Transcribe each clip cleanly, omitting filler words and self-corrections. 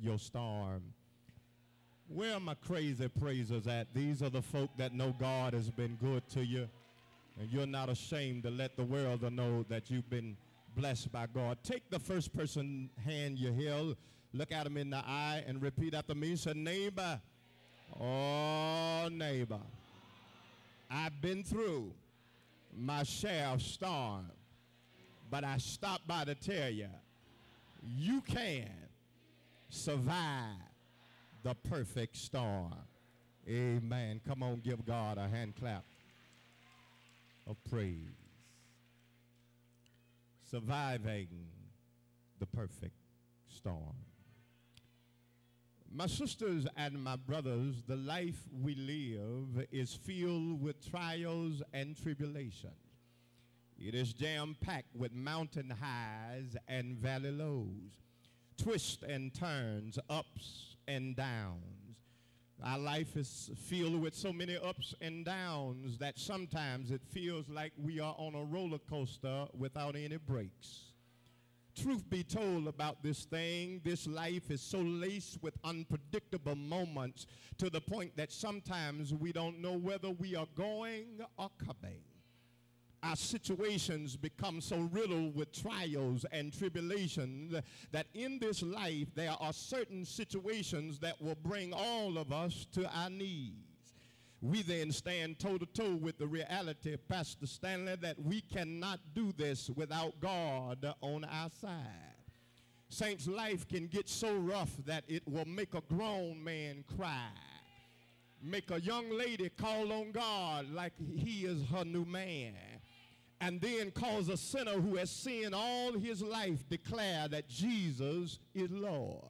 your storm. Where are my crazy praisers at? These are the folk that know God has been good to you, and you're not ashamed to let the world know that you've been blessed by God. Take the first person hand you held, look at him in the eye, and repeat after me. Say, neighbor, oh, neighbor, I've been through my share of storm, but I stopped by to tell you, you can survive the perfect storm. Amen. Come on, give God a hand clap of praise. Surviving the perfect storm. My sisters and my brothers, the life we live is filled with trials and tribulations. It is jam-packed with mountain highs and valley lows, twists and turns, ups and downs. Our life is filled with so many ups and downs that sometimes it feels like we are on a roller coaster without any brakes. Truth be told about this thing, this life is so laced with unpredictable moments to the point that sometimes we don't know whether we are going or coming. Our situations become so riddled with trials and tribulations that in this life there are certain situations that will bring all of us to our knees. We then stand toe-to-toe with the reality, Pastor Stanley, that we cannot do this without God on our side. Saints, life can get so rough that it will make a grown man cry, make a young lady call on God like he is her new man, and then cause a sinner who has sinned all his life declare that Jesus is Lord.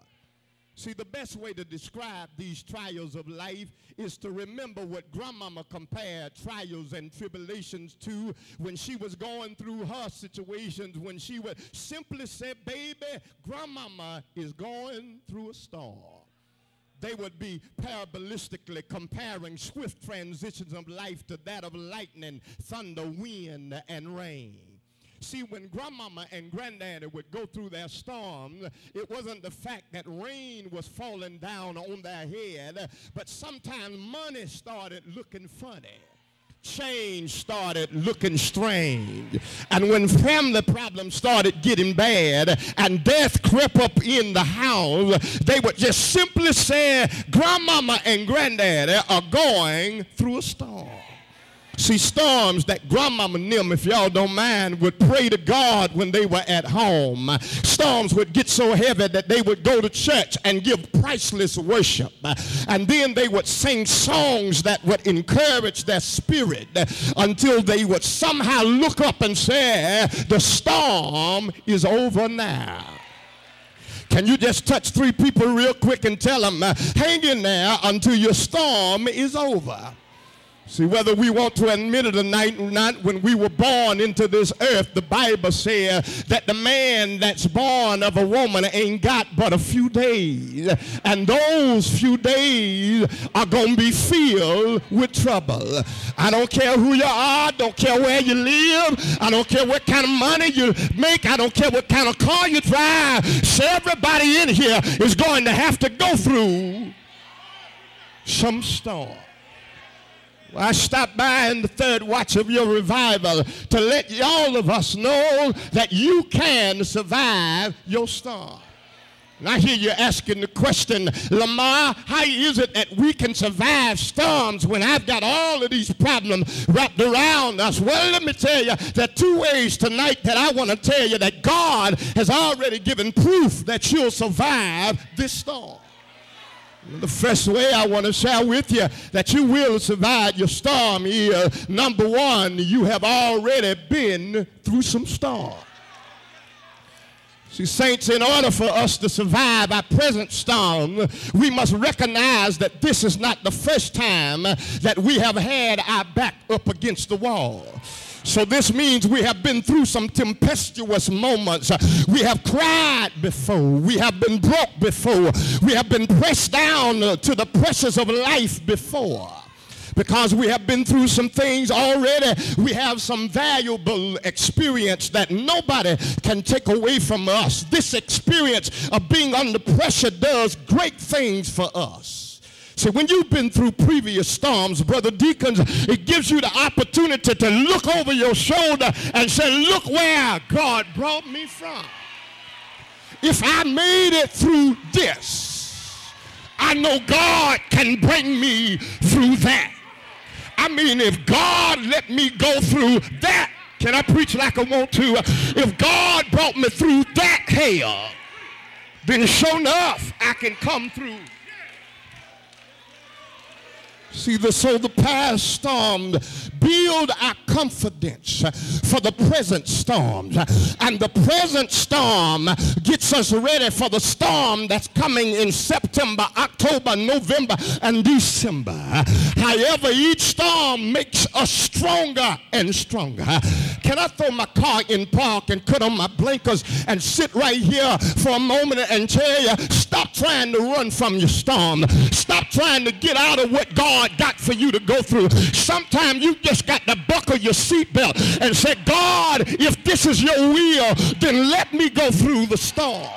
See, the best way to describe these trials of life is to remember what Grandmama compared trials and tribulations to when she was going through her situations, when she would simply say, baby, Grandmama is going through a storm. They would be parabolistically comparing swift transitions of life to that of lightning, thunder, wind, and rain. See, when Grandmama and Granddaddy would go through their storms, it wasn't the fact that rain was falling down on their head, but sometimes money started looking funny. Change started looking strange. And when family problems started getting bad and death crept up in the house, they would just simply say, Grandmama and Granddaddy are going through a storm. See, storms that Grandmama and them, if y'all don't mind, would pray to God when they were at home. Storms would get so heavy that they would go to church and give priceless worship. And then they would sing songs that would encourage their spirit until they would somehow look up and say, the storm is over now. Can you just touch 3 people real quick and tell them, hang in there until your storm is over? See, whether we want to admit it or not, when we were born into this earth, the Bible says that the man that's born of a woman ain't got but a few days. And those few days are going to be filled with trouble. I don't care who you are. I don't care where you live. I don't care what kind of money you make. I don't care what kind of car you drive. So everybody in here is going to have to go through some storm. I stopped by in the 3rd watch of your revival to let all of us know that you can survive your storm. And I hear you asking the question, Lamar, how is it that we can survive storms when I've got all of these problems wrapped around us? Well, let me tell you, there are 2 ways tonight that I want to tell you that God has already given proof that you'll survive this storm. The first way I want to share with you that you will survive your storm is, number 1, you have already been through some storm. See, saints, in order for us to survive our present storm, we must recognize that this is not the first time that we have had our back up against the wall. So this means we have been through some tempestuous moments. We have cried before. We have been broke before. We have been pressed down to the pressures of life before. Because we have been through some things already, we have some valuable experience that nobody can take away from us. This experience of being under pressure does great things for us. See, when you've been through previous storms, Brother Deacons, it gives you the opportunity to look over your shoulder and say, look where God brought me from. If I made it through this, I know God can bring me through that. I mean, if God let me go through that, can I preach like I want to? If God brought me through that hell, then sure enough, I can come through. See, so the past storm build our confidence for the present storms. And the present storm gets us ready for the storm that's coming in September, October, November, and December. However, each storm makes us stronger and stronger. Can I throw my car in park and cut on my blinkers and sit right here for a moment and tell you, stop trying to run from your storm. Stop trying to get out of what God got for you to go through. Sometimes you just got to buckle your seatbelt and say, God, if this is your will, then let me go through the storm.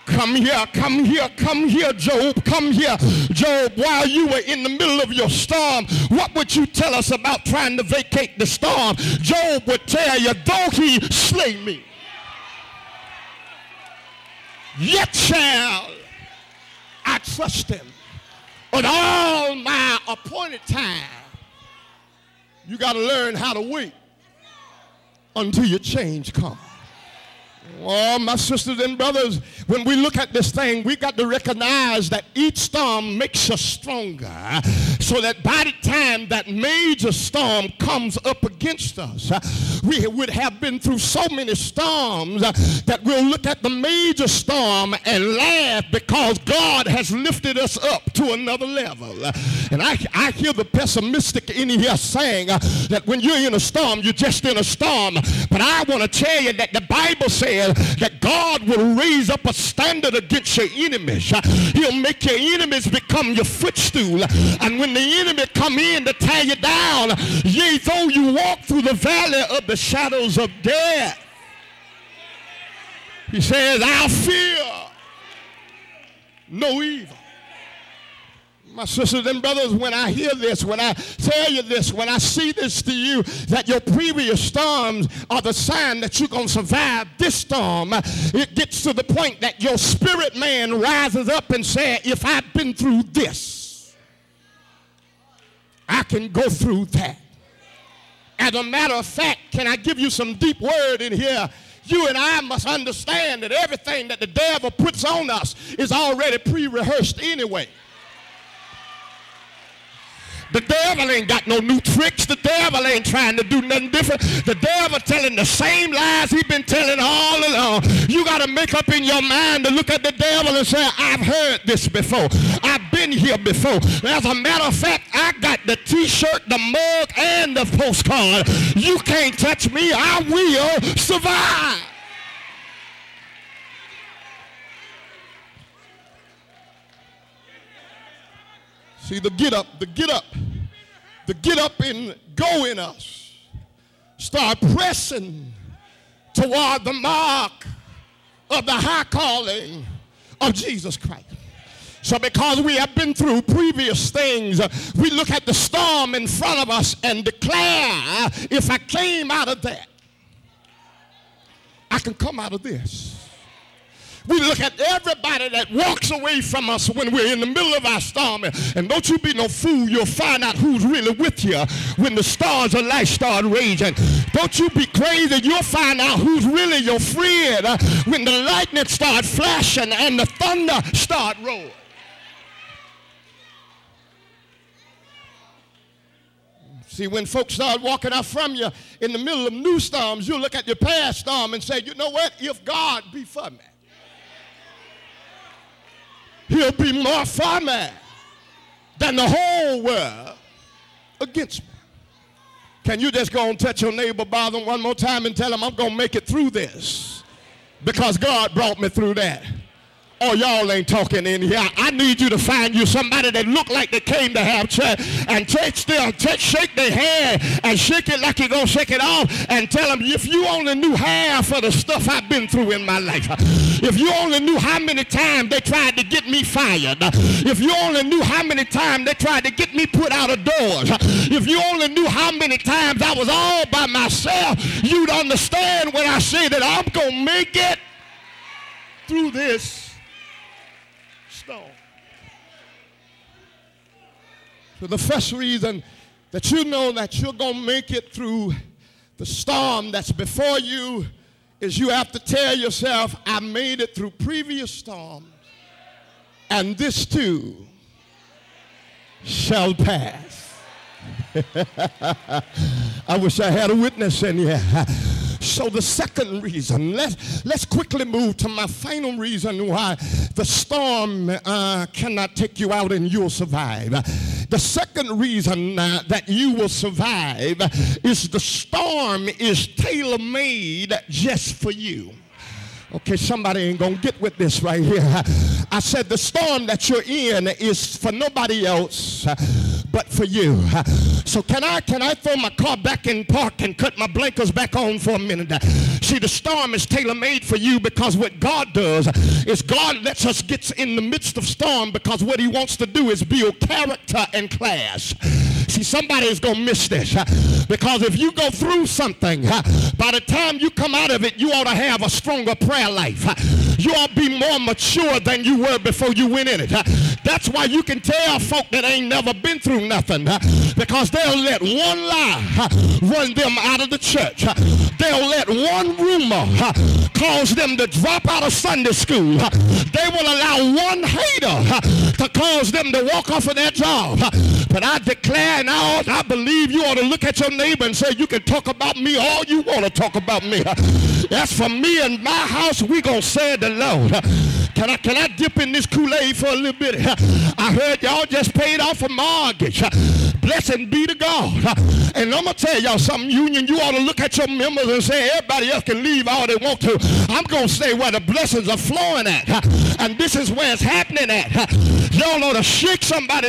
Come here, come here, come here, Job, come here. Job, while you were in the middle of your storm, what would you tell us about trying to vacate the storm? Job would tell you, though he slay me, yet shall I trust him. But all my appointed time, you got to learn how to wait until your change comes. Oh, my sisters and brothers, when we look at this thing, we got to recognize that each storm makes us stronger, so that by the time that major storm comes up against us, we would have been through so many storms that we'll look at the major storm and laugh because God has lifted us up to another level. And I hear the pessimistic in here saying that when you're in a storm, you're just in a storm. But I want to tell you that the Bible says that God will raise up a standard against your enemies. He'll make your enemies become your footstool. And when the enemy come in to tear you down, yea, though you walk through the valley of the shadows of death, he says, I'll fear no evil. My sisters and brothers, when I hear this, when I tell you this, when I see this to you, that your previous storms are the sign that you're going to survive this storm, it gets to the point that your spirit man rises up and says, if I've been through this, I can go through that. As a matter of fact, can I give you some deep word in here? You and I must understand that everything that the devil puts on us is already pre-rehearsed anyway. The devil ain't got no new tricks. The devil ain't trying to do nothing different. The devil telling the same lies he's been telling all along. You got to make up in your mind to look at the devil and say, I've heard this before. I've been here before. As a matter of fact, I got the t-shirt, the mug, and the postcard. You can't touch me. I will survive. See, the get up and go in us. Start pressing toward the mark of the high calling of Jesus Christ. So because we have been through previous things, we look at the storm in front of us and declare, if I came out of that, I can come out of this. We look at everybody that walks away from us when we're in the middle of our storm. And don't you be no fool. You'll find out who's really with you when the stars of light start raging. Don't you be crazy. You'll find out who's really your friend when the lightning start flashing and the thunder start rolling. See, when folks start walking out from you in the middle of new storms, you'll look at your past storm and say, you know what? If God be for me, he'll be more for me than the whole world against me. Can you just go and touch your neighbor, bother him one more time and tell him I'm going to make it through this because God brought me through that. Oh, y'all ain't talking in here. I need you to find you somebody that look like they came to have church and shake their hand and shake it like you're going to shake it off and tell them, if you only knew half of the stuff I've been through in my life, if you only knew how many times they tried to get me fired, if you only knew how many times they tried to get me put out of doors, if you only knew how many times I was all by myself, you'd understand when I say that I'm going to make it through this storm. So the first reason that you know that you're going to make it through the storm that's before you is you have to tell yourself, I made it through previous storms, and this too shall pass. I wish I had a witness in here. So the second reason, let's quickly move to my final reason why the storm cannot take you out and you'll survive. The second reason that you will survive is the storm is tailor-made just for you. Okay, somebody ain't gonna get with this right here. I said the storm that you're in is for nobody else but for you. So can I throw my car back in park and cut my blinkers back on for a minute? See, the storm is tailor-made for you because what God does is God lets us get in the midst of storm because what he wants to do is build character and class. See, somebody is going to miss this because if you go through something, by the time you come out of it, you ought to have a stronger prayer life. You ought to be more mature than you were before you went in it. That's why you can tell folk that ain't never been through nothing because they'll let one lie run them out of the church. They'll let one rumor cause them to drop out of Sunday school. They will allow one hater to cause them to walk off of their job. But I declare and I believe you ought to look at your neighbor and say, you can talk about me all you want to talk about me. That's for me and my house, we gonna serve the Lord. Can I dip in this Kool-Aid for a little bit? I heard y'all just paid off a mortgage. Blessed be to God. And I'm going to tell y'all something, Union, you ought to look at your members and say, everybody else can leave all they want to. I'm going to say where the blessings are flowing at. And this is where it's happening at. Y'all ought to shake somebody.